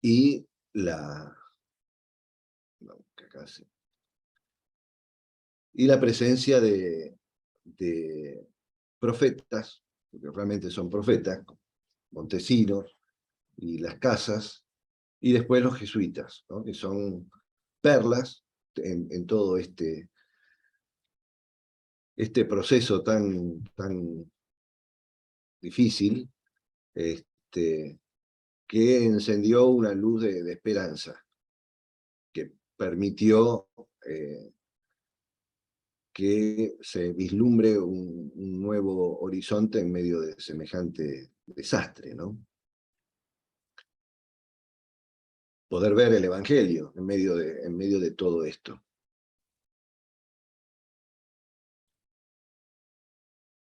y la, no, que acá y la presencia de profetas, porque realmente son profetas, Montesinos y las casas, y después los jesuitas, ¿no? Que son perlas en todo este proceso tan difícil, este, que encendió una luz de esperanza, que permitió que se vislumbre un nuevo horizonte en medio de semejante desastre, ¿no? Poder ver el Evangelio en medio de todo esto.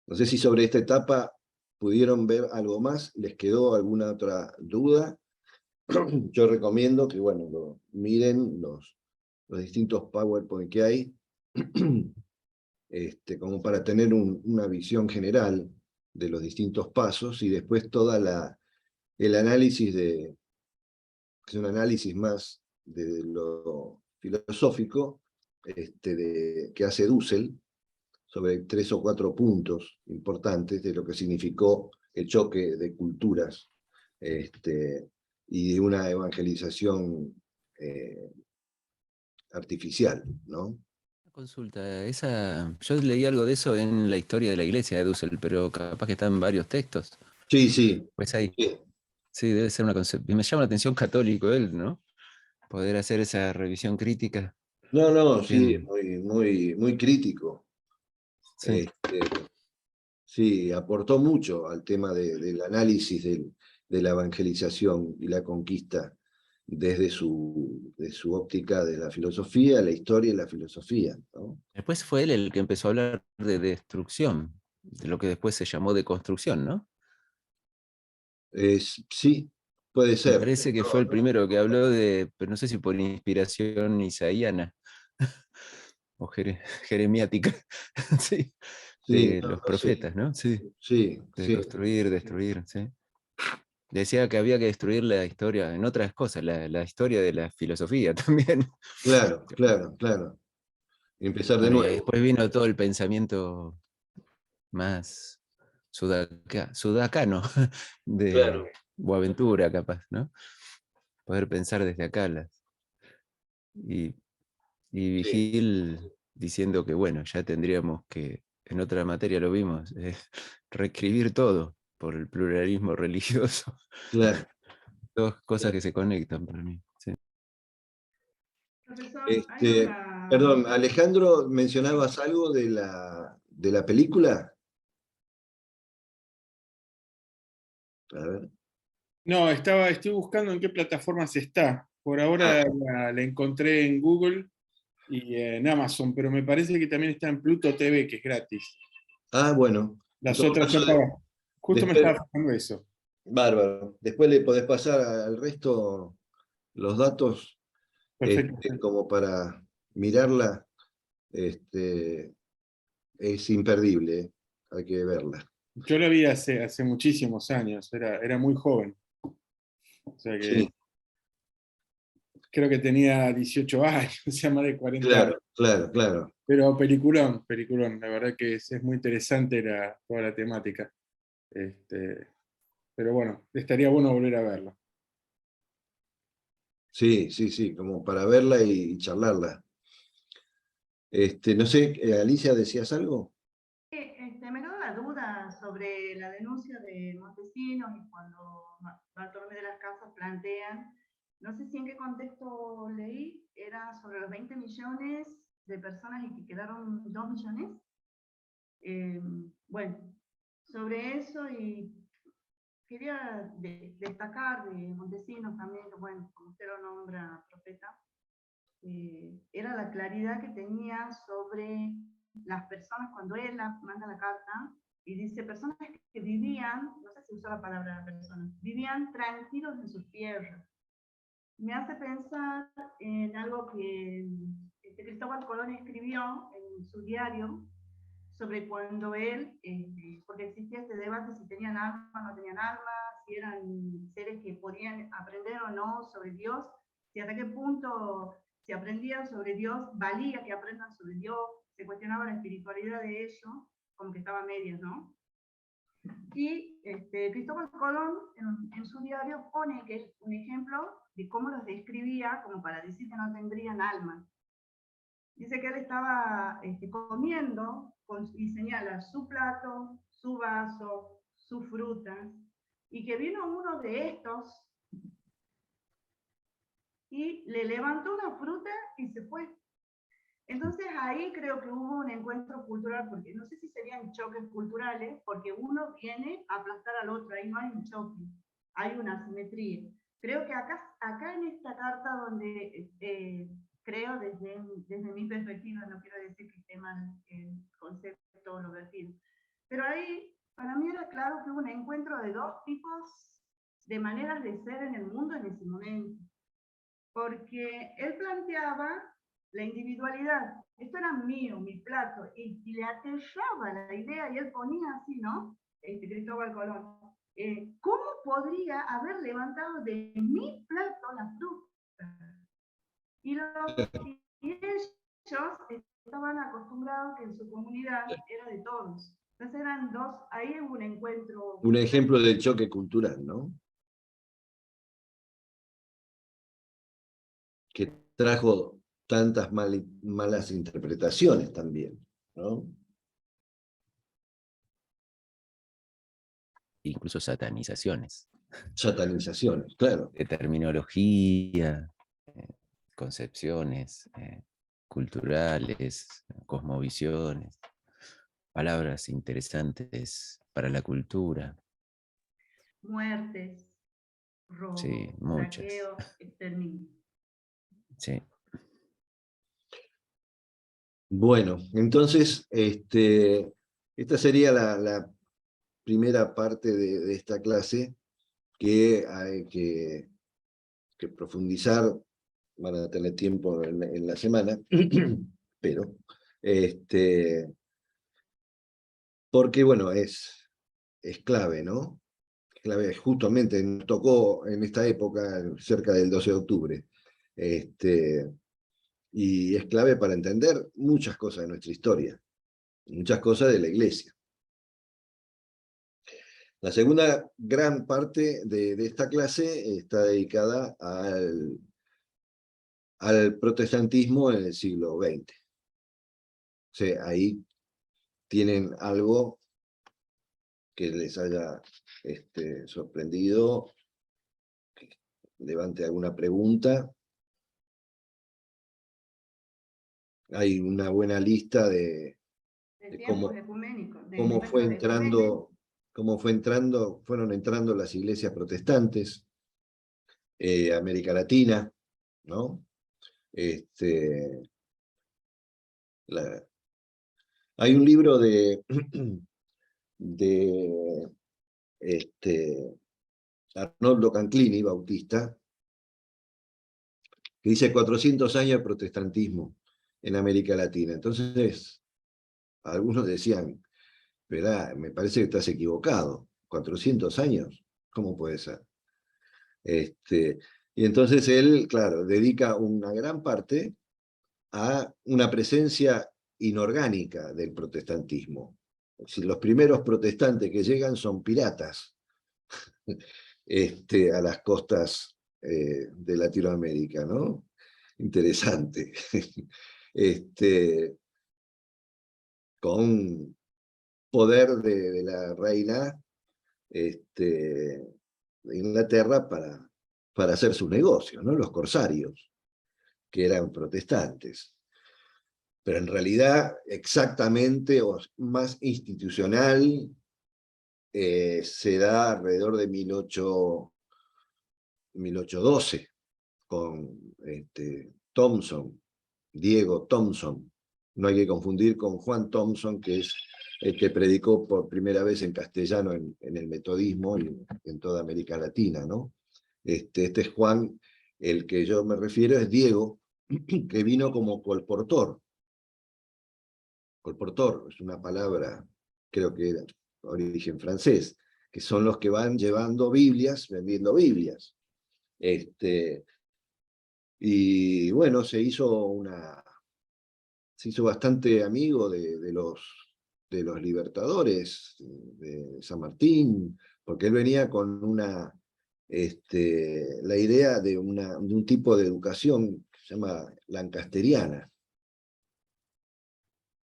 No sé si sobre esta etapa pudieron ver algo más, les quedó alguna otra duda. Yo recomiendo que, bueno, miren los distintos PowerPoint que hay, como para tener una visión general de los distintos pasos y después el análisis es un análisis más de lo filosófico que hace Dussel sobre 3 o 4 puntos importantes de lo que significó el choque de culturas y de una evangelización artificial, ¿no? Consulta, yo leí algo de eso en la historia de la iglesia de Dussel, pero capaz que está en varios textos. Sí, sí. Pues ahí, Sí. sí, debe ser una concepción. Y me llama la atención católico él, ¿no? Poder hacer esa revisión crítica. No, no, sí, Bien, muy crítico. sí. Este, sí, aportó mucho al tema del análisis de la evangelización y la conquista desde de su óptica de la filosofía, la historia y la filosofía, ¿no? Después fue él el que empezó a hablar de destrucción, de lo que después se llamó deconstrucción, ¿no? Sí, puede Me ser. parece que fue el primero que habló de, pero no sé si por inspiración isaíana o jeremiática, sí, Sí, de los sí, profetas, ¿no? Sí, sí, de sí, construir, destruir, sí. Decía que había que destruir la historia, en otras cosas, la historia de la filosofía también. claro, claro, claro. Y empezar de Bueno, y nuevo, después vino todo el pensamiento más sudacano de claro, Boaventura, capaz, ¿no? Poder pensar desde acá. Y, y sí, Vigil diciendo que, bueno, ya tendríamos que, en otra materia lo vimos, reescribir todo por el pluralismo religioso. claro. Dos cosas Claro. que se conectan para mí. Sí. Profesor, hay Este, una... perdón, Alejandro, ¿mencionabas algo de la película? A ver. No, estoy buscando en qué plataformas está. Por ahora Ah, la encontré en Google y en Amazon, pero me parece que también está en Pluto TV, que es gratis. bueno. En Las todo otras caso, son para... Justo me después, estaba fijando eso. bárbaro. Después le podés pasar al resto los datos Perfecto. como para mirarla. Este, es imperdible, hay que verla. Yo la vi hace muchísimos años, era muy joven. O sea que Sí, creo que tenía 18 años, o sea, más de 40 años. claro, claro, claro. Pero peliculón, peliculón. La verdad que es muy interesante toda la temática. Este, pero bueno, estaría bueno volver a verla. Sí, sí, sí, como para verla y charlarla. No sé, Alicia, ¿decías algo? Me quedó la duda sobre la denuncia de Montesinos y cuando Bartolomé de las Casas plantean, no sé si en qué contexto leí, era sobre los 20 millones de personas y que quedaron 2 millones. Bueno, sobre eso y quería destacar de Montesinos también, que bueno, como usted lo nombra, profeta, era la claridad que tenía sobre las personas cuando él manda la carta y dice personas que vivían, no sé si usó la palabra personas, vivían tranquilos en sus tierras. Me hace pensar en algo que Cristóbal Colón escribió en su diario sobre cuando él, porque existía este debate si tenían alma o no tenían alma, si eran seres que podían aprender o no sobre Dios, si hasta qué punto, si aprendían sobre Dios, valía que aprendan sobre Dios, se cuestionaba la espiritualidad de ellos, como que estaba a medias, ¿no? Y Cristóbal Colón en su diario pone que es un ejemplo de cómo los describía, como para decir que no tendrían alma. Dice que él estaba comiendo y señala su plato, su vaso, su fruta, y que vino uno de estos y le levantó una fruta y se fue. Entonces ahí creo que hubo un encuentro cultural, porque no sé si serían choques culturales, porque uno viene a aplastar al otro, ahí no hay un choque, hay una simetría. Creo que acá en esta carta donde creo desde mi perspectiva, no quiero decir que esté mal el concepto o lo vertido, pero ahí para mí era claro que hubo un encuentro de dos tipos de maneras de ser en el mundo en ese momento, porque él planteaba la individualidad, esto era mío, mi plato, y le aterraba la idea, y él ponía así, ¿no? Cristóbal Colón, ¿cómo podría haber levantado de mi plato la fruta? Y ellos estaban acostumbrados que en su comunidad era de todos. Entonces eran dos, ahí hubo un encuentro. Un ejemplo del choque cultural, ¿no? Que trajo tantas malas interpretaciones también, ¿no? Incluso satanizaciones Satanizaciones, claro. de terminología, concepciones culturales, cosmovisiones, palabras interesantes para la cultura. Muertes, robo, Sí, muchas. saqueo, exterminio. Sí. Bueno, entonces, esta sería la primera parte de esta clase que hay que profundizar. Van a tener tiempo en la semana, pero porque bueno, es clave, ¿no? Clave, justamente nos tocó en esta época, cerca del 12 de octubre, y es clave para entender muchas cosas de nuestra historia, muchas cosas de la Iglesia. La segunda gran parte de esta clase está dedicada al protestantismo en el siglo XX. O sea, ahí tienen algo que les haya sorprendido, levante alguna pregunta. Hay una buena lista de cómo fueron entrando las iglesias protestantes, América Latina, ¿no? Hay un libro de Arnoldo Canclini, bautista, que dice 400 años de protestantismo en América Latina. Entonces, algunos decían, pero me parece que estás equivocado, 400 años, ¿cómo puede ser? Y entonces él, claro, dedica una gran parte a una presencia inorgánica del protestantismo. Si los primeros protestantes que llegan son piratas a las costas de Latinoamérica, ¿no? Interesante. Con poder de la reina de Inglaterra para hacer sus negocios, ¿no? Los corsarios, que eran protestantes. Pero en realidad, exactamente o más institucional, se da alrededor de 1812, con Thompson, Diego Thompson. No hay que confundir con Juan Thompson, que es el que predicó por primera vez en castellano en el metodismo y en toda América Latina, ¿no? Este es Juan, el que yo me refiero es Diego, que vino como colportor colportor, es una palabra, creo que era de origen francés, que son los que van llevando Biblias, vendiendo Biblias. Y bueno, se hizo bastante amigo de los libertadores de San Martín, porque él venía con la idea de un tipo de educación que se llama lancasteriana,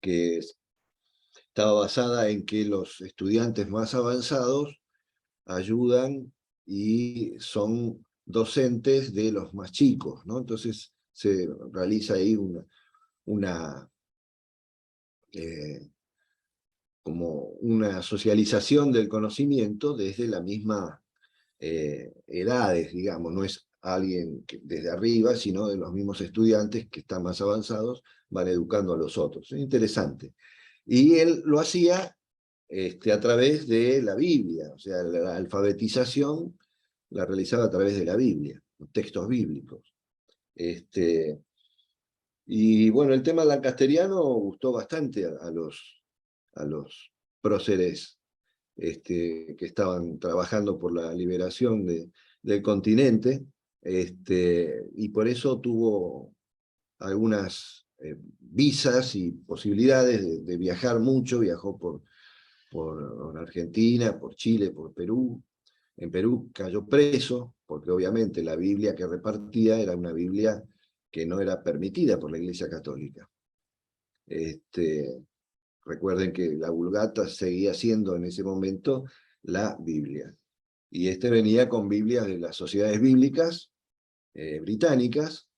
que estaba basada en que los estudiantes más avanzados ayudan y son docentes de los más chicos, ¿no? Entonces se realiza ahí como una socialización del conocimiento desde la misma edades, digamos, no es alguien desde arriba, sino de los mismos estudiantes que están más avanzados, van educando a los otros. Es interesante. Y él lo hacía a través de la Biblia, o sea, la alfabetización la realizaba a través de la Biblia, los textos bíblicos. Y bueno, el tema lancasteriano gustó bastante a los próceres que estaban trabajando por la liberación del continente, y por eso tuvo algunas visas y posibilidades de viajar mucho. Viajó por Argentina, por Chile, por Perú. En Perú cayó preso, porque obviamente la Biblia que repartía era una Biblia que no era permitida por la Iglesia Católica. Recuerden que la Vulgata seguía siendo en ese momento la Biblia. Y venía con Biblias de las sociedades bíblicas británicas,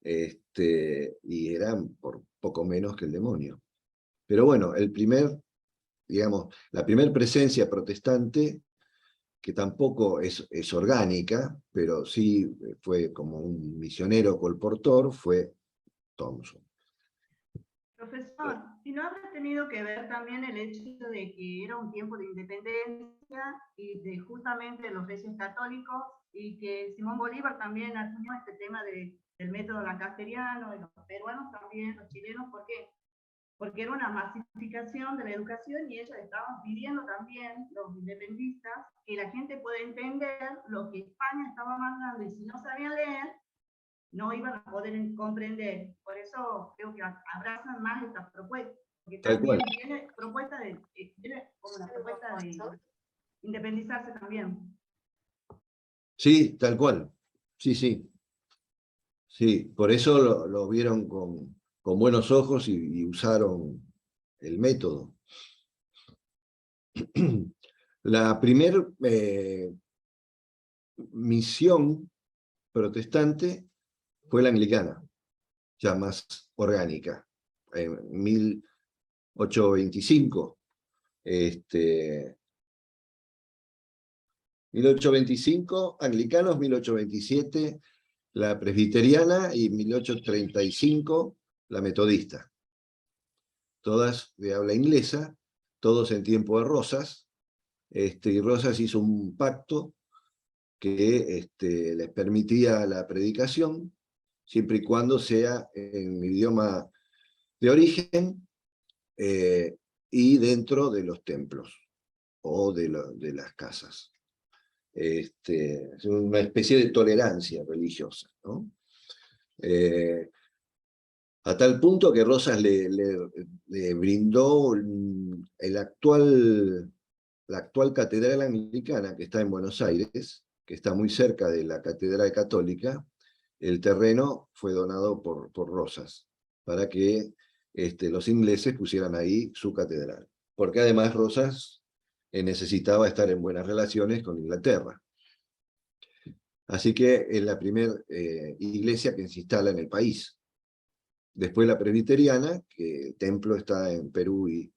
y eran por poco menos que el demonio. Pero bueno, la primera presencia protestante, que tampoco es orgánica, pero sí fue como un misionero colportor, fue Thompson. Profesor, ¿y no habrá tenido que ver también el hecho de que era un tiempo de independencia y de justamente los reyes católicos, y que Simón Bolívar también asumió este tema del método lancasteriano, y los peruanos también, los chilenos? ¿Por qué? Porque era una masificación de la educación y ellos estaban pidiendo también, los independentistas, que la gente pueda entender lo que España estaba mandando, y si no sabían leer, no iban a poder comprender. Por eso creo que abrazan más esta propuesta, porque también viene como una propuesta de independizarse también. Sí, tal cual. Sí, sí. Sí, por eso lo vieron con buenos ojos y usaron el método. La primer misión protestante fue la anglicana, ya más orgánica, en 1825. 1825, anglicanos, 1827, la presbiteriana, y 1835, la metodista. Todas de habla inglesa, todos en tiempo de Rosas, y Rosas hizo un pacto que les permitía la predicación, siempre y cuando sea en idioma de origen y dentro de los templos o de las casas. Es una especie de tolerancia religiosa, ¿no? A tal punto que Rosas le brindó la actual catedral anglicana, que está en Buenos Aires, que está muy cerca de la catedral católica. El terreno fue donado por Rosas, para que los ingleses pusieran ahí su catedral. Porque además Rosas necesitaba estar en buenas relaciones con Inglaterra. Así que es la primera iglesia que se instala en el país. Después la presbiteriana, que el templo está en Perú y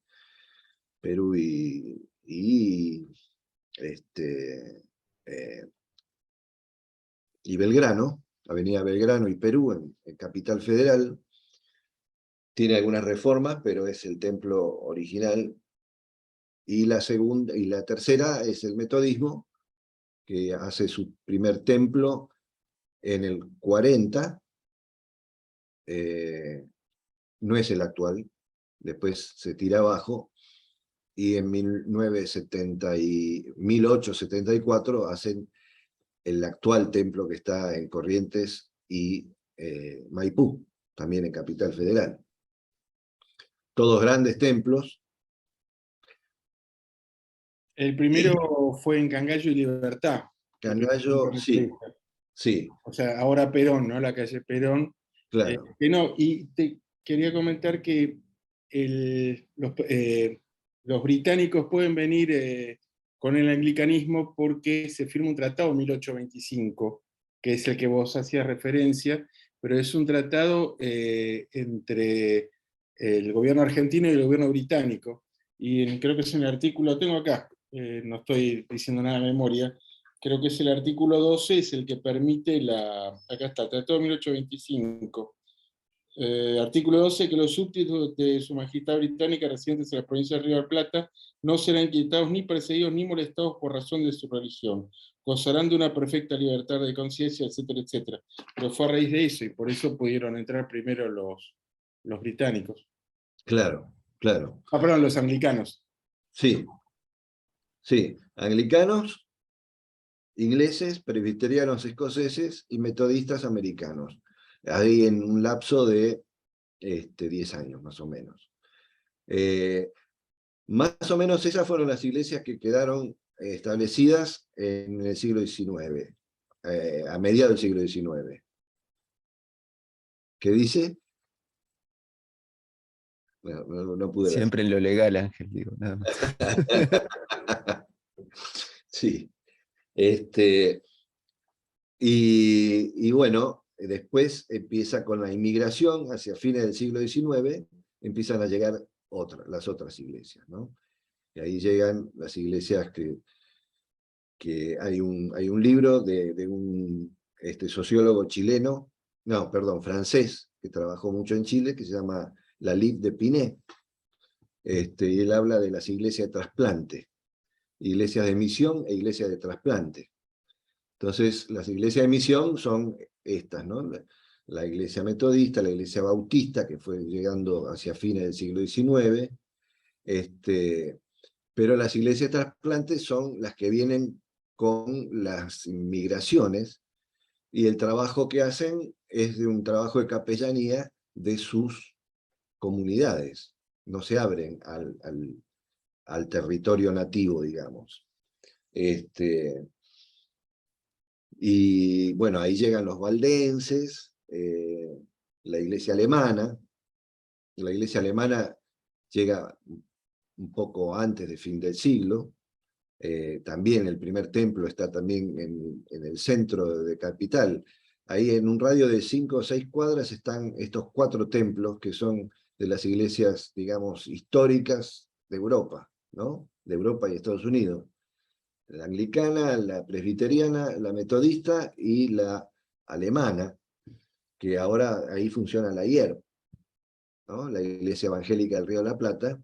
Belgrano, Avenida Belgrano y Perú, en Capital Federal. Tiene algunas reformas, pero es el templo original. Y la tercera es el metodismo, que hace su primer templo en el 40, no es el actual, después se tira abajo, y en 1874 hacen el actual templo que está en Corrientes y Maipú, también en Capital Federal. Todos grandes templos. El primero fue en Cangallo y Libertad. Cangallo, sí, sí, O sea, ahora Perón, ¿no? La calle Perón. claro. No, y te quería comentar que los británicos pueden venir con el anglicanismo porque se firma un tratado en 1825, que es el que vos hacías referencia, pero es un tratado entre el gobierno argentino y el gobierno británico. Y creo que es en el artículo, tengo acá, no estoy diciendo nada de memoria, creo que es el artículo 12, es el que permite acá está, Tratado de 1825. Artículo 12, que los súbditos de su majestad británica residentes en la provincia de Río de la Plata no serán inquietados ni perseguidos ni molestados por razón de su religión. Gozarán de una perfecta libertad de conciencia, etcétera, etcétera. Pero fue a raíz de eso, y por eso pudieron entrar primero los británicos. Claro, claro. Ah, perdón, los anglicanos. Sí, sí. Anglicanos, ingleses, presbiterianos escoceses y metodistas americanos. Ahí en un lapso de 10 años, más o menos. Más o menos esas fueron las iglesias que quedaron establecidas en el siglo XIX, a mediados del siglo XIX. ¿Qué dice? No pude ver. Siempre en lo legal, Ángel, digo, nada más. Sí. Y bueno, después empieza con la inmigración hacia fines del siglo XIX, empiezan a llegar las otras iglesias, ¿no? Y ahí llegan las iglesias que hay un libro de un sociólogo chileno, no, perdón, francés, que trabajó mucho en Chile, que se llama Lalif de Pinet, y él habla de las iglesias de trasplante, iglesias de misión e iglesias de trasplante. Entonces, las iglesias de misión son estas, ¿no? La iglesia metodista, la iglesia bautista, que fue llegando hacia fines del siglo XIX, pero las iglesias de trasplante son las que vienen con las migraciones, y el trabajo que hacen es de un trabajo de capellanía de sus comunidades, no se abren al territorio nativo, digamos. Y bueno, ahí llegan los valdenses, la iglesia alemana. La iglesia alemana llega un poco antes del fin del siglo. También el primer templo está también en el centro de Capital. Ahí en un radio de 5 o 6 cuadras están estos 4 templos que son de las iglesias, digamos, históricas de Europa, ¿no? De Europa y Estados Unidos. La anglicana, la presbiteriana, la metodista y la alemana, que ahora ahí funciona la IER, ¿no? La Iglesia Evangélica del Río de la Plata,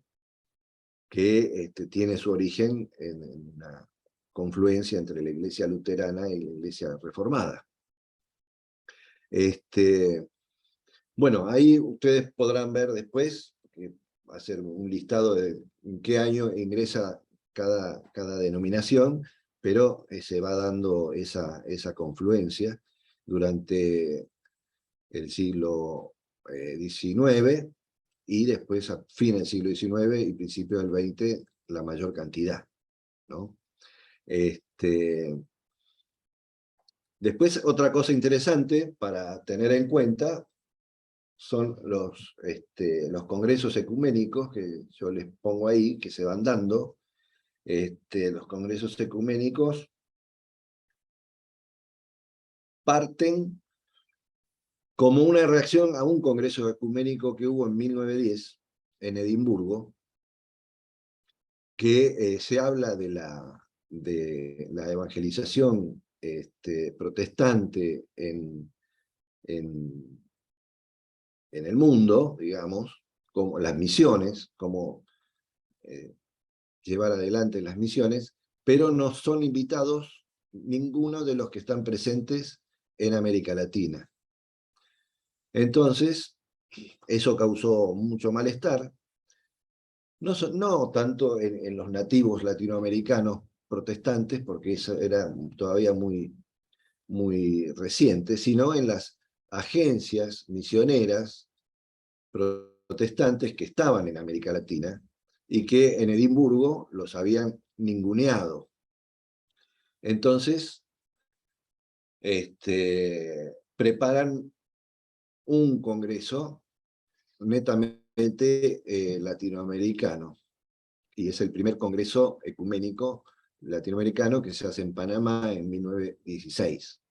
que tiene su origen en una confluencia entre la Iglesia luterana y la Iglesia reformada. Bueno, ahí ustedes podrán ver después, que va a ser un listado de en qué año ingresa cada denominación, pero se va dando esa confluencia durante el siglo XIX, y después a fin del siglo XIX y principio del XX la mayor cantidad, ¿no? Después, otra cosa interesante para tener en cuenta son los congresos ecuménicos, que yo les pongo ahí, que se van dando. Los congresos ecuménicos parten como una reacción a un congreso ecuménico que hubo en 1910 en Edimburgo, que se habla de la evangelización protestante en el mundo, digamos, como las misiones, como llevar adelante las misiones, pero no son invitados ninguno de los que están presentes en América Latina. Entonces, eso causó mucho malestar, no tanto en los nativos latinoamericanos protestantes, porque eso era todavía muy, muy reciente, sino en las agencias misioneras protestantes que estaban en América Latina y que en Edimburgo los habían ninguneado. Entonces, preparan un congreso netamente latinoamericano, y es el primer congreso ecuménico latinoamericano que se hace en Panamá en 1916.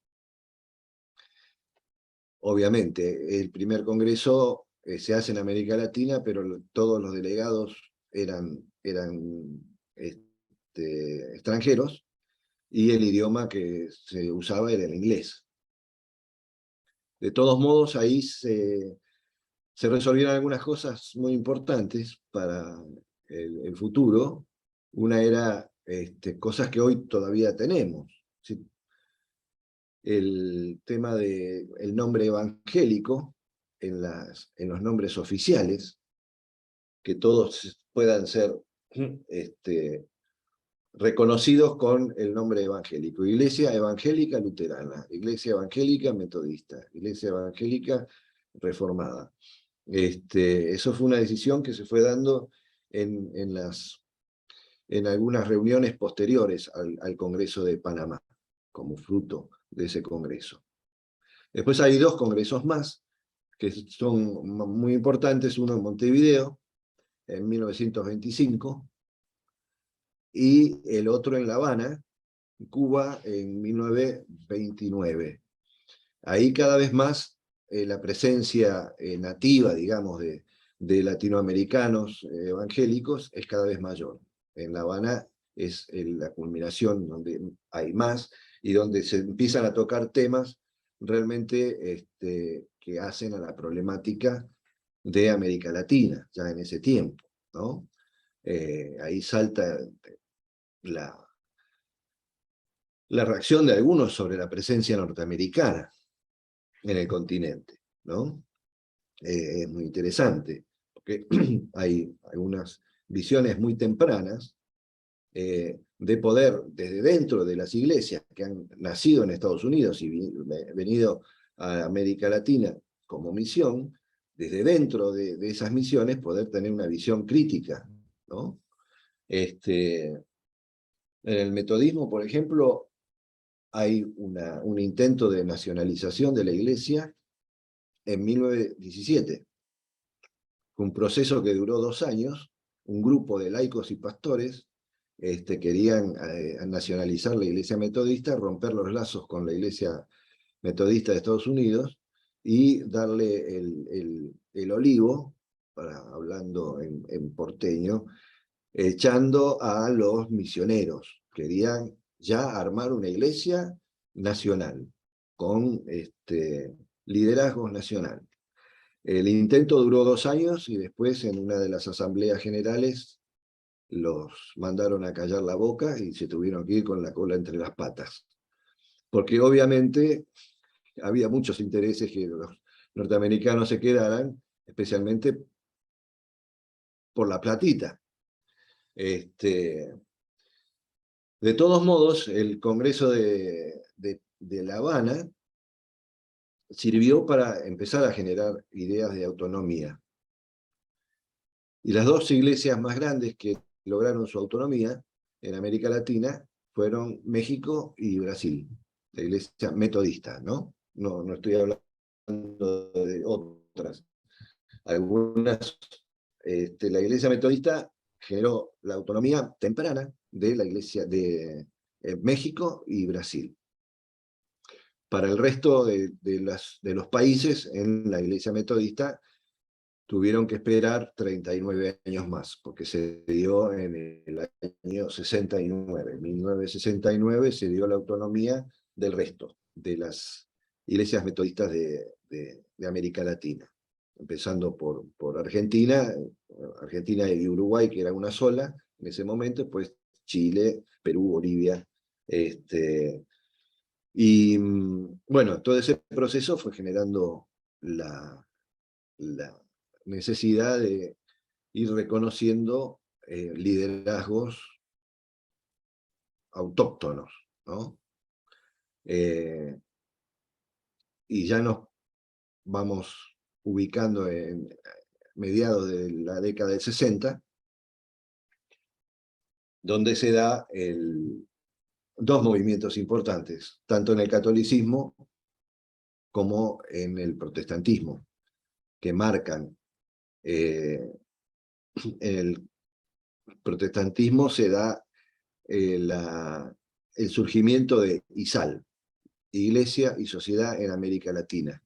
Obviamente, el primer congreso se hace en América Latina, pero todos los delegados eran extranjeros, y el idioma que se usaba era el inglés. De todos modos, ahí se resolvieron algunas cosas muy importantes para el futuro. Una era cosas que hoy todavía tenemos. ¿Sí? El tema del nombre evangélico en los nombres oficiales, que todos puedan ser reconocidos con el nombre evangélico. Iglesia evangélica luterana, iglesia evangélica metodista, iglesia evangélica reformada. Eso fue una decisión que se fue dando en algunas reuniones posteriores al Congreso de Panamá, como fruto de ese congreso. Después hay dos congresos más, que son muy importantes, uno en Montevideo, en 1925, y el otro en La Habana, Cuba, en 1929. Ahí cada vez más la presencia nativa, digamos, de latinoamericanos evangélicos es cada vez mayor. En La Habana es la culminación donde hay más y donde se empiezan a tocar temas realmente que hacen a la problemática de América Latina, ya en ese tiempo, ¿no? Ahí salta la reacción de algunos sobre la presencia norteamericana en el continente, ¿no? Es muy interesante, porque hay algunas visiones muy tempranas de poder desde dentro de las iglesias que han nacido en Estados Unidos y venido a América Latina como misión, desde dentro de esas misiones poder tener una visión crítica, ¿no? En el metodismo, por ejemplo, hay un intento de nacionalización de la iglesia en 1917. Fue un proceso que duró 2 años. Un grupo de laicos y pastores querían nacionalizar la iglesia metodista, romper los lazos con la iglesia metodista de Estados Unidos y darle el olivo, hablando en porteño, echando a los misioneros. Querían ya armar una iglesia nacional, con liderazgo nacional. El intento duró 2 años y después en una de las asambleas generales los mandaron a callar la boca y se tuvieron que ir con la cola entre las patas. Porque obviamente había muchos intereses que los norteamericanos se quedaran, especialmente por la platita. De todos modos, el Congreso de La Habana sirvió para empezar a generar ideas de autonomía. Y las dos iglesias más grandes que lograron su autonomía en América Latina fueron México y Brasil, la iglesia metodista, ¿no? No estoy hablando de otras. Algunas, la iglesia metodista generó la autonomía temprana de la iglesia de México y Brasil. Para el resto de los países, en la iglesia metodista tuvieron que esperar 39 años más, porque se dio en el año 69. En 1969 se dio la autonomía del resto de las iglesias metodistas de América Latina, empezando por Argentina y Uruguay, que era una sola en ese momento, después Chile, Perú, Bolivia. Y bueno, todo ese proceso fue generando la necesidad de ir reconociendo liderazgos autóctonos, ¿no? Y ya nos vamos ubicando en mediados de la década del 60, donde se da dos movimientos importantes, tanto en el catolicismo como en el protestantismo, que marcan. En el protestantismo se da el surgimiento de ISAL, Iglesia y Sociedad en América Latina,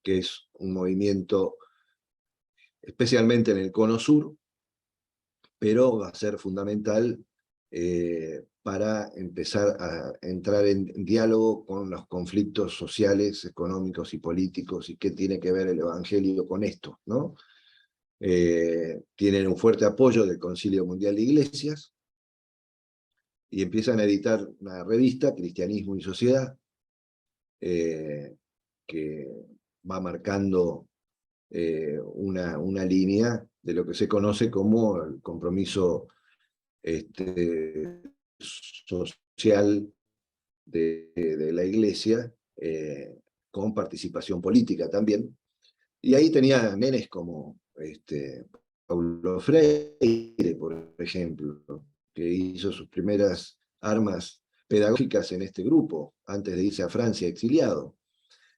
que es un movimiento especialmente en el Cono Sur, pero va a ser fundamental para empezar a entrar en diálogo con los conflictos sociales, económicos y políticos, y qué tiene que ver el Evangelio con esto, ¿no? Tienen un fuerte apoyo del Concilio Mundial de Iglesias, y empiezan a editar una revista, Cristianismo y Sociedad, que va marcando una línea de lo que se conoce como el compromiso social de la Iglesia, con participación política también. Y ahí tenía nenes como Paulo Freire, por ejemplo, que hizo sus primeras armas pedagógicas en este grupo, antes de irse a Francia exiliado.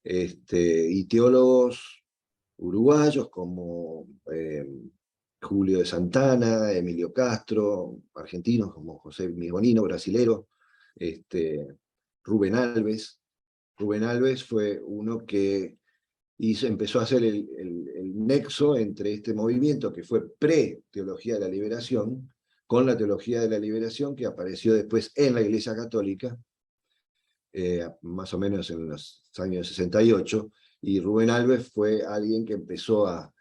Y teólogos uruguayos como Julio de Santana, Emilio Castro, argentinos como José Migonino, brasilero, Rubén Alves. Rubén Alves fue uno que empezó a hacer el nexo entre este movimiento que fue pre-teología de la liberación, con la teología de la liberación que apareció después en la Iglesia Católica, más o menos en los años 68, y Rubén Alves fue alguien que empezó a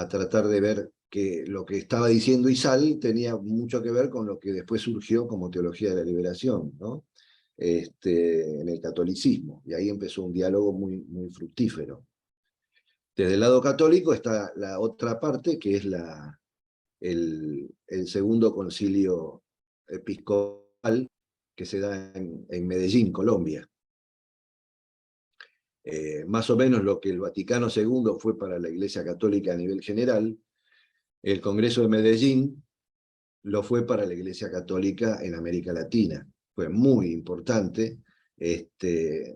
tratar de ver que lo que estaba diciendo ISAL tenía mucho que ver con lo que después surgió como teología de la liberación, ¿no? En el catolicismo, y ahí empezó un diálogo muy, muy fructífero. Desde el lado católico está la otra parte, que es el segundo concilio episcopal que se da en Medellín, Colombia. Más o menos lo que el Vaticano II fue para la Iglesia Católica a nivel general, el Congreso de Medellín lo fue para la Iglesia Católica en América Latina. Fue muy importante,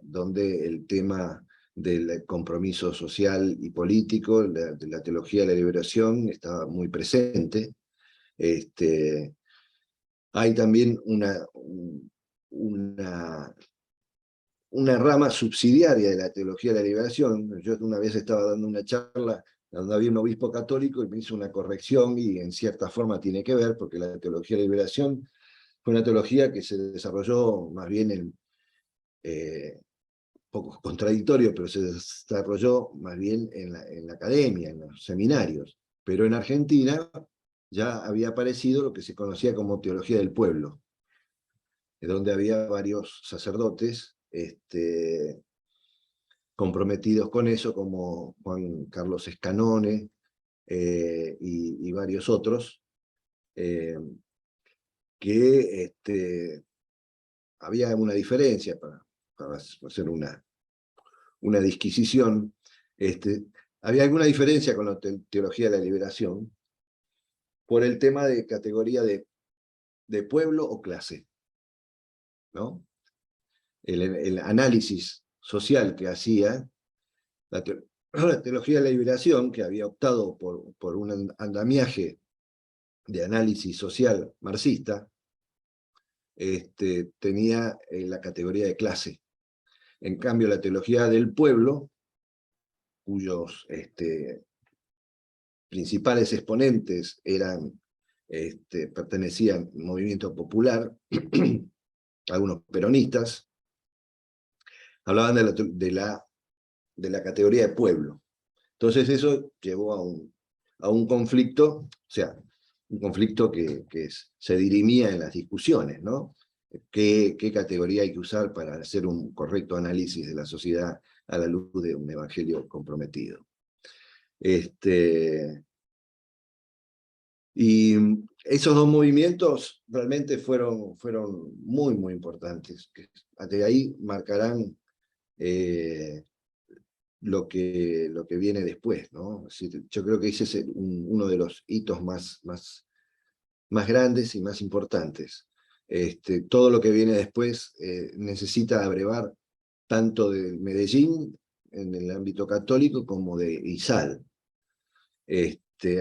donde el tema del compromiso social y político, de la teología de la liberación, estaba muy presente. Hay también una rama subsidiaria de la teología de la liberación. Yo una vez estaba dando una charla donde había un obispo católico y me hizo una corrección, y en cierta forma tiene que ver, porque la teología de la liberación fue una teología que se desarrolló más bien poco contradictorio, pero se desarrolló más bien en la academia, en los seminarios. Pero en Argentina ya había aparecido lo que se conocía como teología del pueblo, donde había varios sacerdotes comprometidos con eso, como Juan Carlos Escanone y varios otros, que había una diferencia, para hacer una disquisición, había alguna diferencia con la teología de la liberación por el tema de categoría de pueblo o clase, ¿no? El análisis social que hacía la teología de la liberación, que había optado por un andamiaje de análisis social marxista, tenía la categoría de clase. En cambio, la teología del pueblo, cuyos principales exponentes pertenecían al movimiento popular, algunos peronistas, hablaban de la categoría de pueblo. Entonces eso llevó a un conflicto, o sea, un conflicto que se dirimía en las discusiones, ¿no? ¿Qué categoría hay que usar para hacer un correcto análisis de la sociedad a la luz de un evangelio comprometido? Y esos dos movimientos realmente fueron muy, muy importantes. Que de ahí marcarán lo que viene después, ¿no? Yo creo que ese es uno de los hitos más grandes y más importantes. Todo lo que viene después necesita abrevar tanto de Medellín, en el ámbito católico, como de ISAL.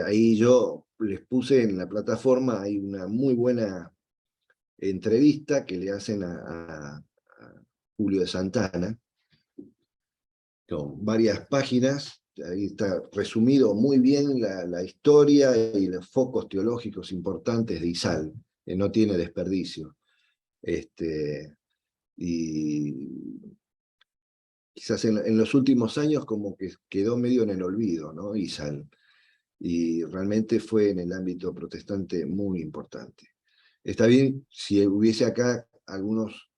Ahí yo les puse en la plataforma, hay una muy buena entrevista que le hacen a Julio de Santana, con varias páginas. Ahí está resumido muy bien la historia y los focos teológicos importantes de ISAL, que no tiene desperdicio. Y quizás en los últimos años como que quedó medio en el olvido, ¿no? ISAL. Y realmente fue en el ámbito protestante muy importante. Está bien si hubiese acá algunos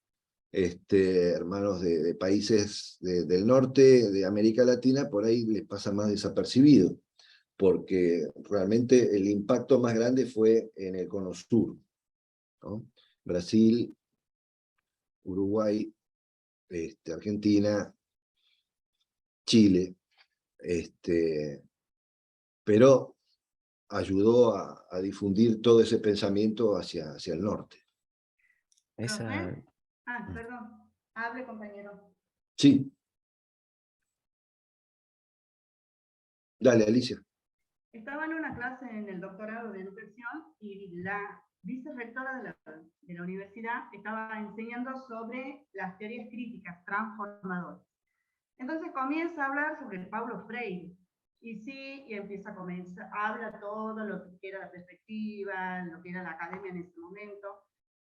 hermanos de países del norte, de América Latina, por ahí les pasa más desapercibido, porque realmente el impacto más grande fue en el cono sur, ¿no? Brasil, Uruguay, Argentina, Chile, pero ayudó a difundir todo ese pensamiento hacia el norte. ¿Profe? Perdón. Hable, compañero. Sí. Dale, Alicia. Estaba en una clase en el doctorado de educación y la vicerrectora de la universidad estaba enseñando sobre las teorías críticas transformadoras. Entonces comienza a hablar sobre Paulo Freire. Y sí, y habla todo lo que era la perspectiva, lo que era la academia en ese momento.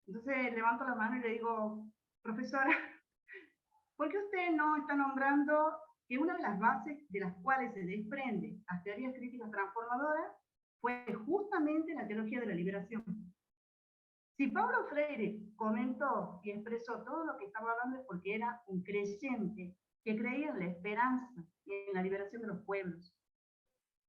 Entonces levanto la mano y le digo, profesora, ¿por qué usted no está nombrando que una de las bases de las cuales se desprende las teorías críticas transformadoras fue justamente la teología de la liberación? Si Paulo Freire comentó y expresó todo lo que estaba hablando es porque era un creyente que creía en la esperanza y en la liberación de los pueblos.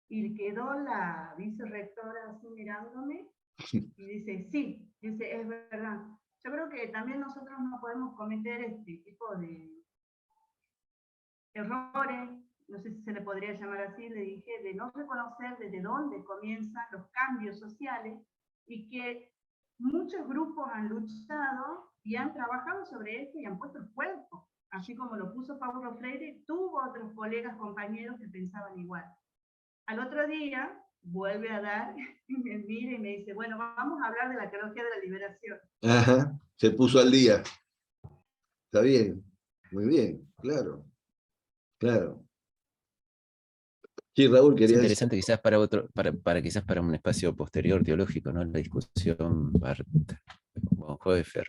Y quedó la vicerrectora así mirándome y dice, sí, dice, es verdad. Yo creo que también nosotros no podemos cometer este tipo de errores, no sé si se le podría llamar así, le dije, de no reconocer desde dónde comienzan los cambios sociales y que muchos grupos han luchado y han trabajado sobre esto y han puesto el cuerpo, así como lo puso Paulo Freire, tuvo otros colegas, compañeros que pensaban igual. Al otro día vuelve a dar, y me mira y me dice, bueno, vamos a hablar de la teología de la liberación. Ajá, se puso al día. Está bien, muy bien, claro, claro. Sí, Raúl, Es quería decir. interesante quizás quizás para un espacio posterior teológico, ¿no? La discusión Bonhoeffer,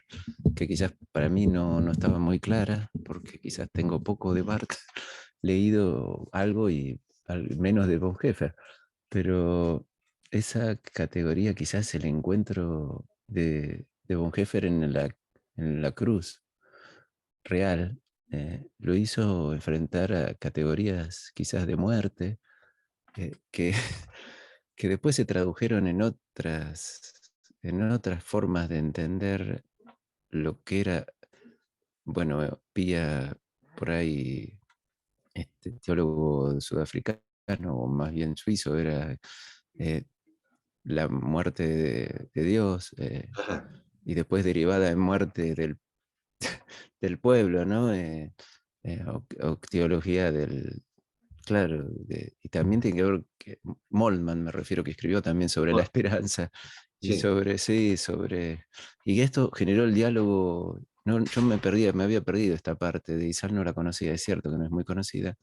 que quizás para mí no estaba muy clara, porque quizás tengo poco de Barth, leído algo y menos de Bonhoeffer, pero esa categoría, quizás el encuentro de Bonhoeffer en la cruz real, lo hizo enfrentar a categorías quizás de muerte, que, que después se tradujeron en otras formas de entender lo que era, bueno, Pía, por ahí, teólogo sudafricano, o más bien suizo, era la muerte de Dios, y después derivada en muerte del pueblo, ¿no? O teología del, claro, y también tiene que ver, Moltmann me refiero, que escribió también sobre la esperanza, y Sí. y esto generó el diálogo. No, yo me había perdido esta parte de Isal, no la conocía, es cierto que no es muy conocida,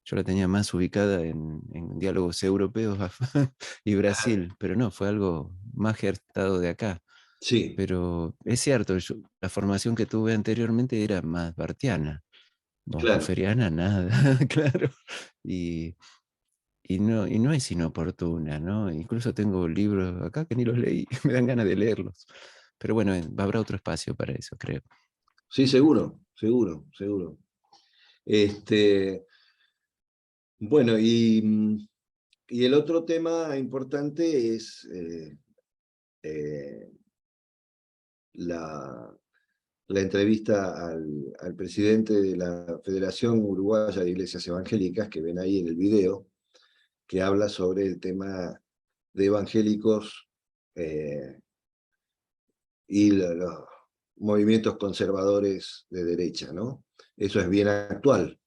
yo la tenía más ubicada en diálogos europeos y Brasil, pero no, fue algo más gestado de acá. Sí, Pero es cierto, la formación que tuve anteriormente era más bartiana, claro. bonhoefferiana nada, claro. Y, y no es inoportuna, ¿no? Incluso tengo libros acá que ni los leí, me dan ganas de leerlos. Pero bueno, habrá otro espacio para eso, creo. Sí, seguro, seguro, seguro. Bueno, y Y el otro tema importante es la entrevista al presidente de la Federación Uruguaya de Iglesias Evangélicas, que ven ahí en el video, que habla sobre el tema de evangélicos y los movimientos conservadores de derecha, ¿no? Eso es bien actual.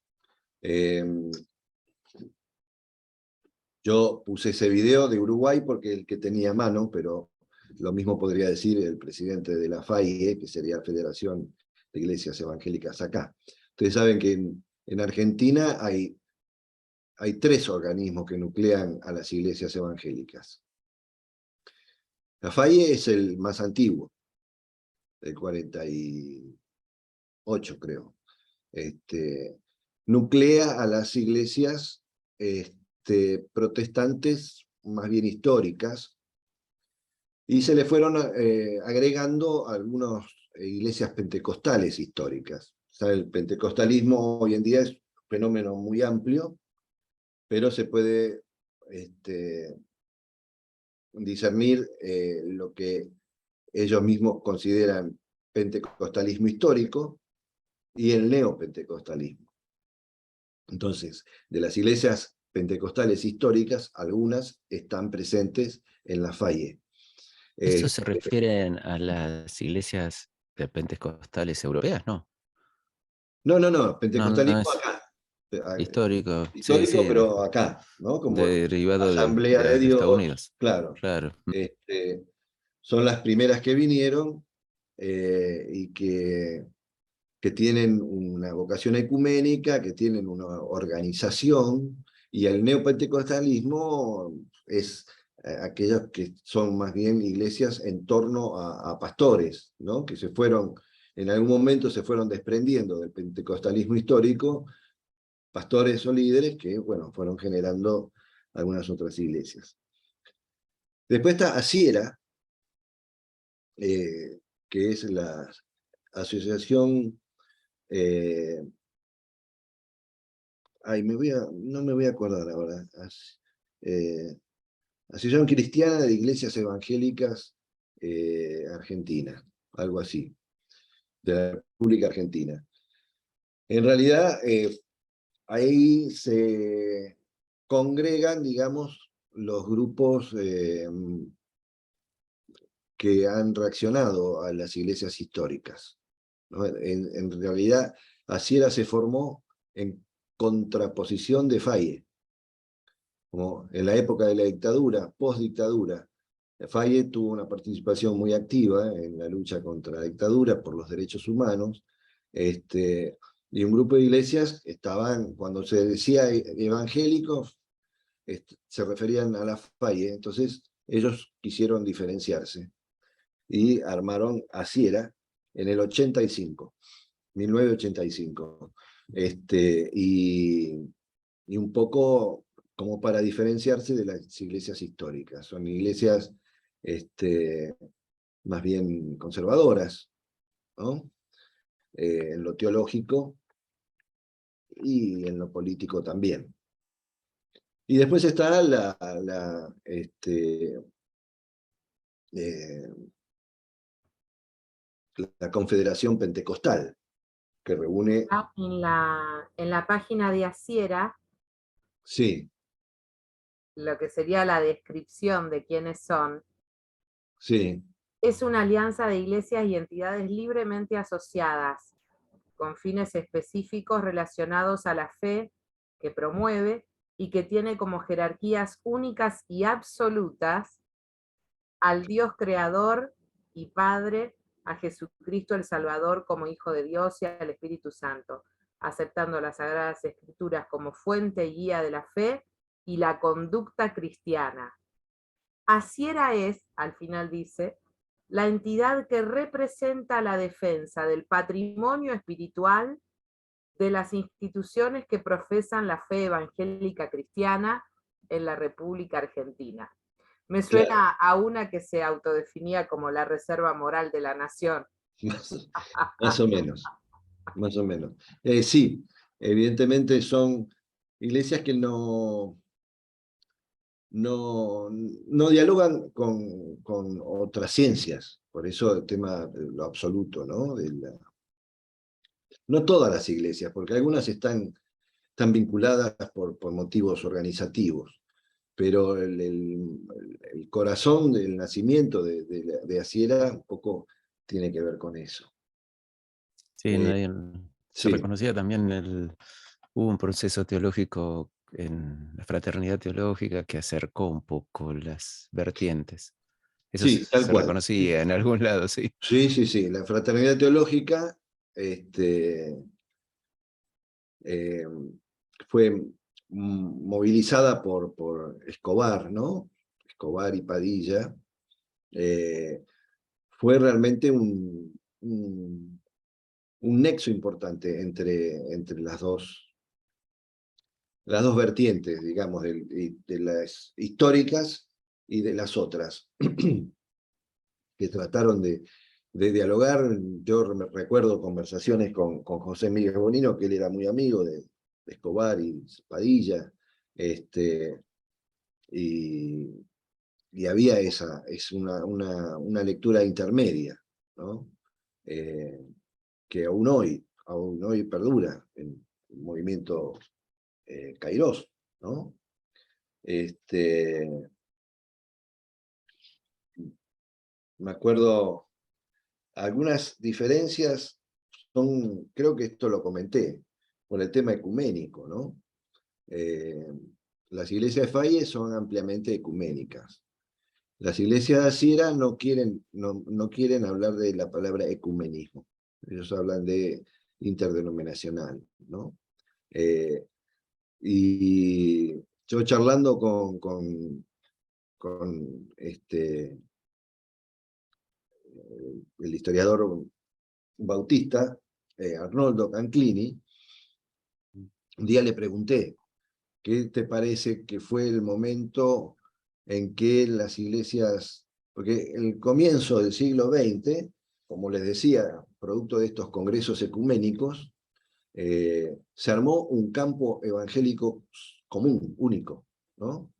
Yo puse ese video de Uruguay porque el que tenía a mano, pero lo mismo podría decir el presidente de la FAIE, que sería la Federación de Iglesias Evangélicas acá. Ustedes saben que en Argentina hay 3 organismos que nuclean a las iglesias evangélicas. La FAIE es el más antiguo, del 48, creo. Nuclea a las iglesias protestantes más bien históricas, y se le fueron agregando algunas iglesias pentecostales históricas. O sea, el pentecostalismo hoy en día es un fenómeno muy amplio, pero se puede discernir lo que ellos mismos consideran pentecostalismo histórico y el neopentecostalismo. Entonces, de las iglesias pentecostales históricas, algunas están presentes en la FAIE. ¿Esto se refiere a las iglesias pentecostales europeas? No. No, No pentecostalismo es acá. histórico. Sí, Histórico, sí, pero acá, ¿no? Como derivado Asamblea de de Estados Dios, Unidos. claro. Claro. Son las primeras que vinieron y que tienen una vocación ecuménica, que tienen una organización, y el neopentecostalismo es aquellas que son más bien iglesias en torno a pastores, ¿no? Que en algún momento se fueron desprendiendo del pentecostalismo histórico, pastores o líderes que, bueno, fueron generando algunas otras iglesias. Después está Asiera, que es la asociación, no me voy a acordar ahora, Asociación Cristiana de Iglesias Evangélicas Argentina, algo así, de la República Argentina. En realidad, ahí se congregan, digamos, los grupos que han reaccionado a las iglesias históricas, ¿no? En realidad, Asiera se formó en contraposición de FAIE, como en la época de la dictadura, post-dictadura. FAIE tuvo una participación muy activa en la lucha contra la dictadura por los derechos humanos, y un grupo de iglesias estaban, cuando se decía evangélicos, se referían a la FAIE, entonces ellos quisieron diferenciarse y armaron Asiera en el 85, 1985. Y un poco como para diferenciarse de las iglesias históricas. Son iglesias más bien conservadoras, ¿no? En lo teológico y en lo político también. Y después está la Confederación Pentecostal, que reúne... En la página de Asiera, Sí, lo que sería la descripción de quiénes son, sí. es una alianza de iglesias y entidades libremente asociadas, con fines específicos relacionados a la fe que promueve y que tiene como jerarquías únicas y absolutas al Dios Creador y Padre, a Jesucristo el Salvador como Hijo de Dios y al Espíritu Santo, aceptando las Sagradas Escrituras como fuente y guía de la fe y la conducta cristiana. Asiera es, al final dice, la entidad que representa la defensa del patrimonio espiritual de las instituciones que profesan la fe evangélica cristiana en la República Argentina. Me suena Claro. a una que se autodefinía como la reserva moral de la nación. Más o menos, más o menos. Sí, evidentemente son iglesias que no no dialogan con otras ciencias. Por eso el tema de lo absoluto, ¿no? No todas las iglesias, porque algunas están vinculadas por motivos organizativos, pero el corazón del nacimiento de Asiera un poco tiene que ver con eso. Sí, se sí. reconocía también hubo un proceso teológico en la fraternidad teológica que acercó un poco las vertientes. Eso Sí, tal se cual. reconocía en algún lado, sí. Sí. La fraternidad teológica fue movilizada por Escobar, ¿no? Escobar y Padilla. Fue realmente un nexo importante entre las dos vertientes, digamos, de las históricas y de las otras, que trataron de dialogar. Yo recuerdo conversaciones con José Miguel Bonino, que él era muy amigo de Escobar y Padilla, y había una lectura intermedia, ¿no? Que aún hoy perdura en el movimiento Kairos, ¿no? Me acuerdo, algunas diferencias creo que esto lo comenté, con el tema ecuménico, ¿no? Las iglesias de Faye son ampliamente ecuménicas. Las iglesias de Asiera no quieren hablar de la palabra ecumenismo. Ellos hablan de interdenominacional, ¿no? Y yo charlando con el historiador bautista, Arnoldo Canclini, un día le pregunté, ¿qué te parece que fue el momento en que las iglesias, porque el comienzo del siglo XX, como les decía, producto de estos congresos ecuménicos, se armó un campo evangélico común, único, ¿no?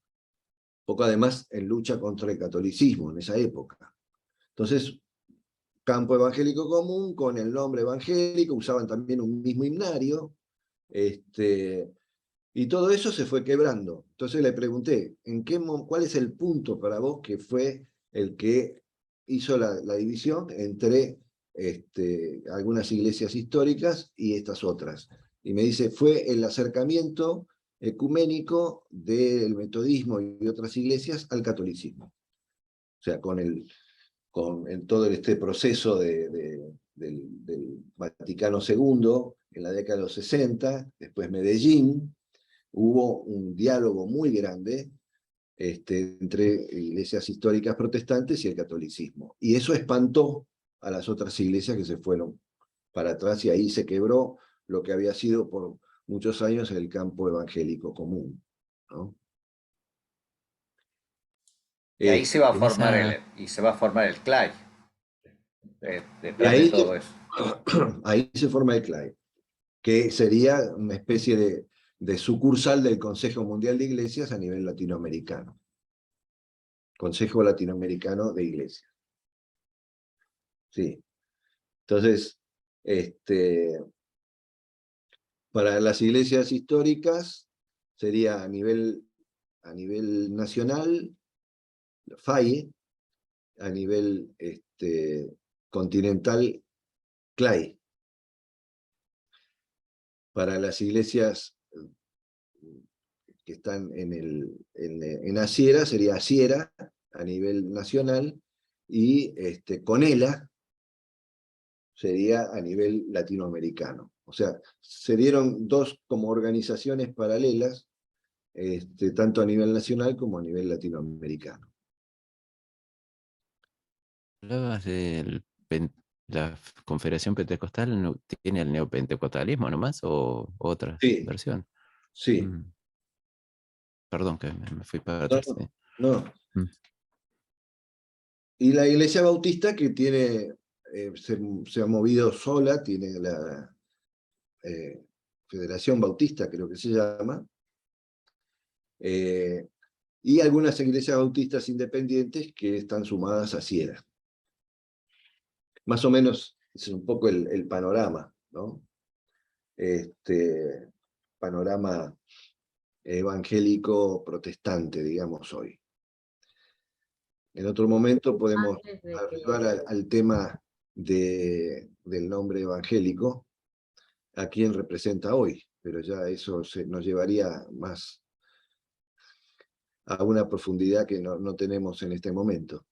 Poco además en lucha contra el catolicismo en esa época. Entonces, campo evangélico común con el nombre evangélico, usaban también un mismo himnario, y todo eso se fue quebrando. Entonces le pregunté, ¿cuál es el punto para vos que fue el que hizo la división entre algunas iglesias históricas y estas otras? Y me dice, fue el acercamiento ecuménico del metodismo y otras iglesias al catolicismo. O sea, en todo este proceso del Vaticano II, en la década de los 60, después Medellín, hubo un diálogo muy grande entre iglesias históricas protestantes y el catolicismo. Y eso espantó a las otras iglesias que se fueron para atrás, y ahí se quebró lo que había sido por muchos años el campo evangélico común, ¿no? Y ahí se va a En formar esa- el CLAI, Y detrás de todo eso. ahí se forma el CLAI, que sería una especie de sucursal del Consejo Mundial de Iglesias a nivel latinoamericano. Consejo Latinoamericano de Iglesias. Sí. Entonces, para las iglesias históricas sería a nivel nacional, FAIE, a nivel continental, CLAI. Para las iglesias que están en Asiera, sería Asiera a nivel nacional, y CONELA sería a nivel latinoamericano. O sea, se dieron dos como organizaciones paralelas, tanto a nivel nacional como a nivel latinoamericano. Hablabas de la Confederación Pentecostal, ¿no tiene el neopentecostalismo nomás o otra Sí, versión? sí. Perdón que me fui para No, atrás. Sí. no. Mm. Y la Iglesia Bautista, que tiene, se ha movido sola, tiene la Federación Bautista, creo que se llama, y algunas iglesias bautistas independientes que están sumadas a Sierra. Más o menos es un poco el panorama, ¿no? Panorama evangélico protestante, digamos, hoy. En otro momento podemos Antes de arribar que... al tema del nombre evangélico, a quién representa hoy, pero ya eso nos llevaría más a una profundidad que no tenemos en este momento.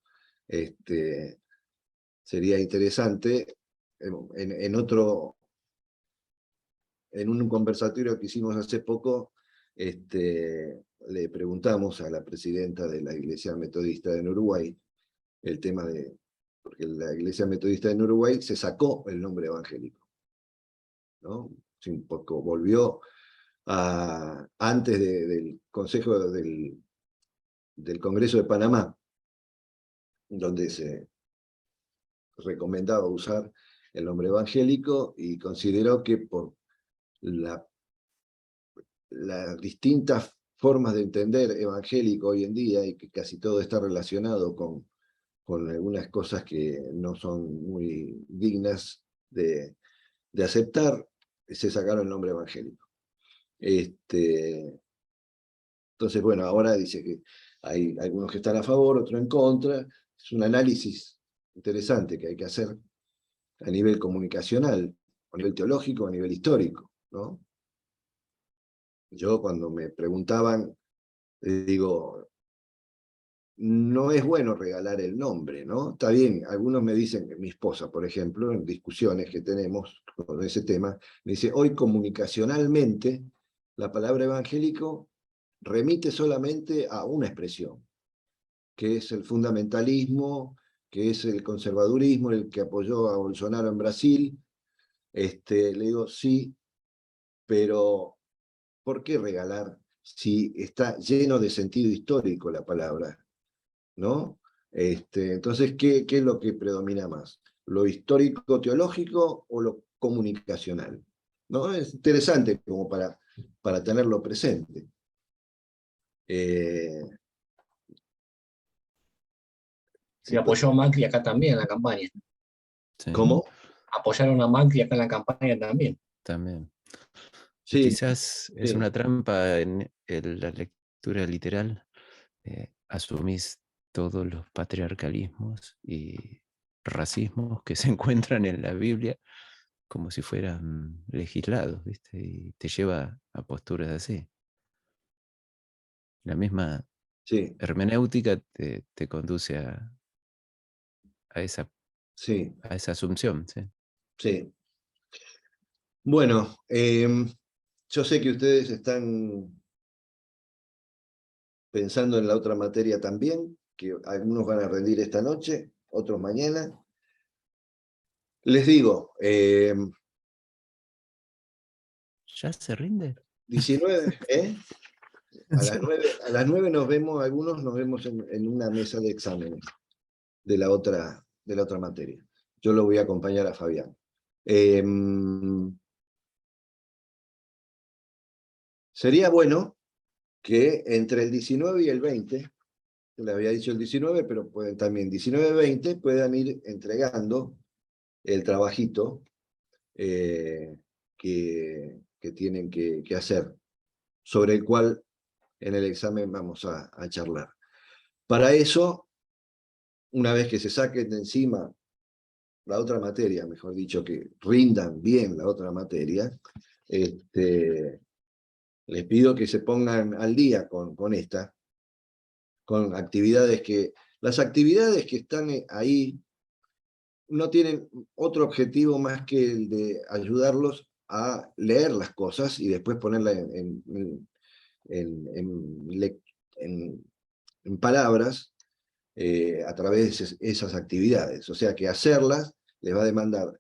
Sería interesante, en un conversatorio que hicimos hace poco, le preguntamos a la presidenta de la Iglesia Metodista en Uruguay el tema porque la Iglesia Metodista en Uruguay se sacó el nombre evangélico, ¿no? Un poco volvió antes del Consejo del Congreso de Panamá, donde se recomendaba usar el nombre evangélico, y consideró que por las distintas formas de entender evangélico hoy en día, y que casi todo está relacionado con algunas cosas que no son muy dignas de aceptar, se sacaron el nombre evangélico. Entonces, bueno, ahora dice que hay algunos que están a favor, otros en contra. Es un análisis interesante que hay que hacer a nivel comunicacional, a nivel teológico, a nivel histórico, ¿no? Yo, cuando me preguntaban, digo, no es bueno regalar el nombre, ¿no? Está bien, algunos me dicen, mi esposa, por ejemplo, en discusiones que tenemos con ese tema, me dice, hoy comunicacionalmente, la palabra evangélico remite solamente a una expresión, que es el fundamentalismo, que es el conservadurismo, el que apoyó a Bolsonaro en Brasil. Le digo, sí, pero ¿por qué regalar si está lleno de sentido histórico la palabra? ¿No? Entonces, ¿qué es lo que predomina más? ¿Lo histórico-teológico o lo comunicacional? ¿No? Es interesante como para tenerlo presente. Se apoyó a Macri acá también en la campaña. Sí, ¿Cómo? Apoyaron a Macri acá en la campaña también. también. Y Sí, quizás es sí, una trampa en la lectura literal. Asumís todos los patriarcalismos y racismos que se encuentran en la Biblia como si fueran legislados, ¿viste? Y te lleva a posturas así. La misma sí, hermenéutica te conduce a esa, sí, a esa asunción, ¿sí? sí. Bueno, yo sé que ustedes están pensando en la otra materia también, que algunos van a rendir esta noche, otros mañana. Les digo, ¿Ya se rinde? 19, ¿eh? A las 9 nos vemos, algunos nos vemos en una mesa de exámenes de la otra materia. Yo lo voy a acompañar a Fabián. Sería bueno que entre el 19 y el 20, le había dicho el 19, pero pueden también 19-20, puedan ir entregando el trabajito que tienen que hacer, sobre el cual en el examen vamos a charlar. Para eso, una vez que se saquen de encima la otra materia, mejor dicho, que rindan bien la otra materia, les pido que se pongan al día con esta, con actividades las actividades que están ahí no tienen otro objetivo más que el de ayudarlos a leer las cosas y después ponerlas en palabras a través de esas actividades. O sea que hacerlas les va a demandar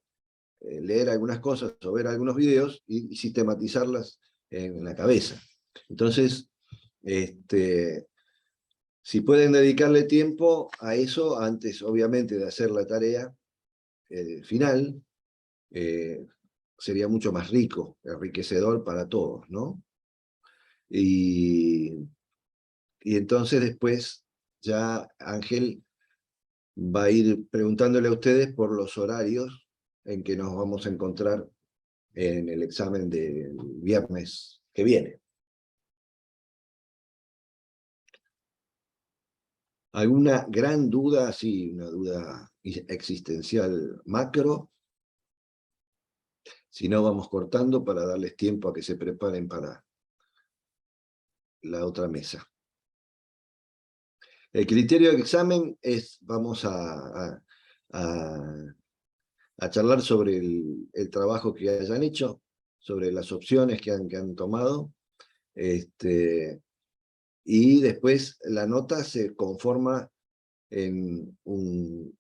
leer algunas cosas o ver algunos videos y sistematizarlas en la cabeza. Entonces, si pueden dedicarle tiempo a eso, antes obviamente de hacer la tarea final, sería mucho más rico, enriquecedor para todos, ¿no? Y y entonces después ya Ángel va a ir preguntándole a ustedes por los horarios en que nos vamos a encontrar en el examen del viernes que viene. ¿Alguna gran duda, sí, una duda existencial macro? Si no, vamos cortando para darles tiempo a que se preparen para la otra mesa. El criterio de examen es, vamos a charlar sobre el trabajo que hayan hecho, sobre las opciones que han tomado, y después la nota se conforma en un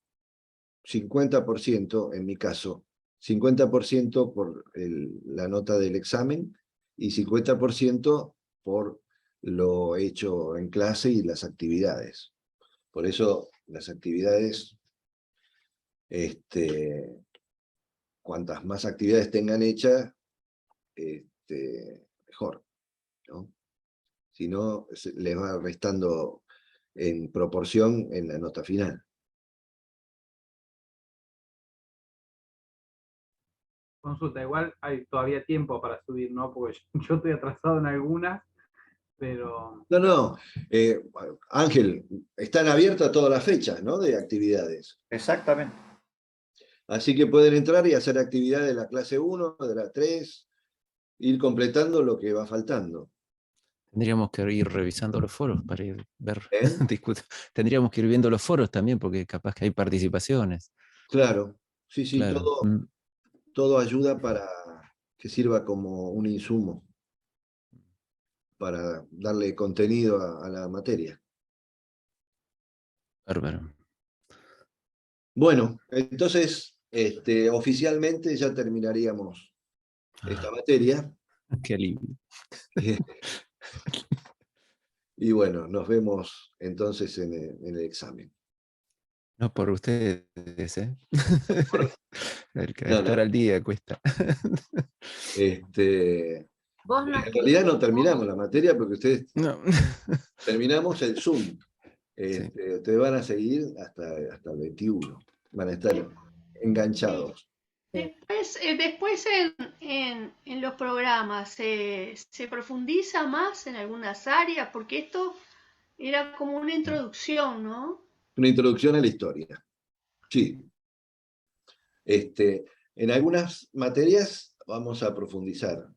50%, en mi caso, 50% por la nota del examen y 50% por lo hecho en clase y las actividades. Por eso las actividades, cuantas más actividades tengan hechas, mejor, ¿no? Si no, les va restando en proporción en la nota final. Consulta, igual hay todavía tiempo para subir, ¿no? Porque yo estoy atrasado en algunas, pero... No, Ángel, están abiertas todas las fechas, ¿no? De actividades. Exactamente. Así que pueden entrar y hacer actividades de la clase 1, de la 3, ir completando lo que va faltando. Tendríamos que ir revisando los foros para ir ver, ¿Eh? Tendríamos que ir viendo los foros también, porque capaz que hay participaciones. Claro, sí, Claro. todo ayuda para que sirva como un insumo para darle contenido a la materia. Bárbaro. Bueno, entonces, oficialmente ya terminaríamos esta materia. Qué alivio. Y bueno, nos vemos entonces en el examen. No por ustedes, ¿eh? El que No, estar al día cuesta. Vos no En realidad no terminamos la materia porque ustedes No. terminamos el Zoom. Ustedes van a seguir hasta el 21. Van a estar enganchados. Después en los programas se profundiza más en algunas áreas, porque esto era como una introducción, ¿no? Una introducción a la historia. Sí. En algunas materias vamos a profundizar.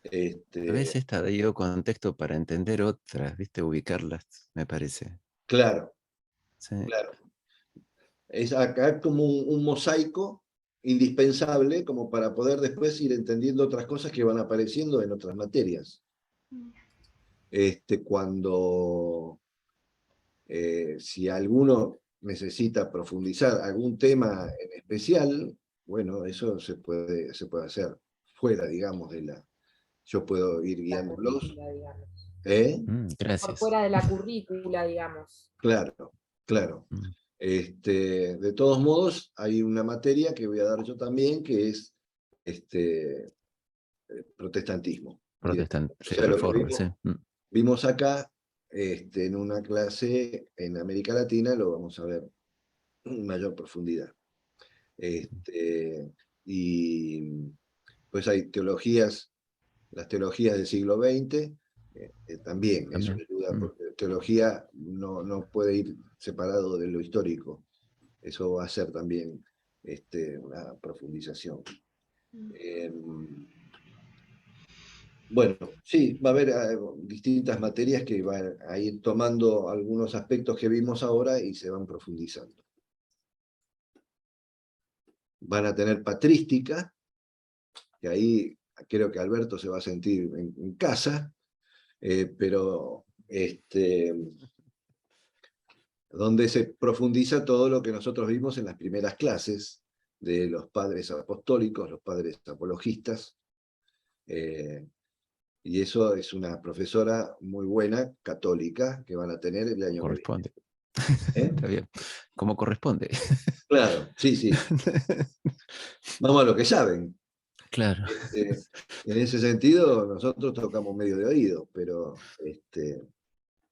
A veces está dio contexto para entender otras, ¿viste? Ubicarlas, me parece. Claro, Sí. claro. Es acá como un mosaico indispensable como para poder después ir entendiendo otras cosas que van apareciendo en otras materias. Cuando si alguno necesita profundizar algún tema en especial, bueno, eso se puede hacer fuera, digamos, de la... Yo puedo ir guiándolos. Gracias. Por fuera de la currícula, digamos. Claro, claro. De todos modos, hay una materia que voy a dar yo también, que es protestantismo. Protestante, O sea, lo que reforma, sí. vimos acá, en una clase en América Latina, lo vamos a ver en mayor profundidad. Y pues hay teologías, las teologías del siglo XX, también, eso ayuda, porque teología no puede ir separado de lo histórico. Eso va a ser también una profundización. Bueno, sí, va a haber distintas materias que van a ir tomando algunos aspectos que vimos ahora y se van profundizando. Van a tener patrística, que ahí creo que Alberto se va a sentir en casa, pero donde se profundiza todo lo que nosotros vimos en las primeras clases de los padres apostólicos, los padres apologistas, y eso es una profesora muy buena, católica, que van a tener el año corresponde. Que viene. Está bien. Como corresponde. Claro, sí. Vamos a lo que saben. Claro. En ese sentido, nosotros tocamos medio de oído, pero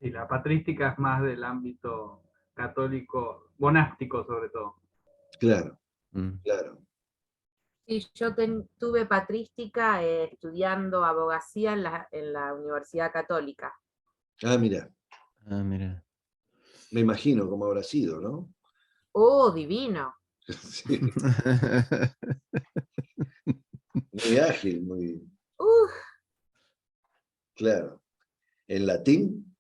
Sí, la patrística es más del ámbito católico, monástico sobre todo. Claro, Mm. claro. Sí, yo tuve patrística estudiando abogacía en la Universidad Católica. Ah, mira, Ah, mira. me imagino cómo habrá sido, ¿no? ¡Oh, divino! Sí, muy ágil, muy ¡Uf! claro. ¿En latín?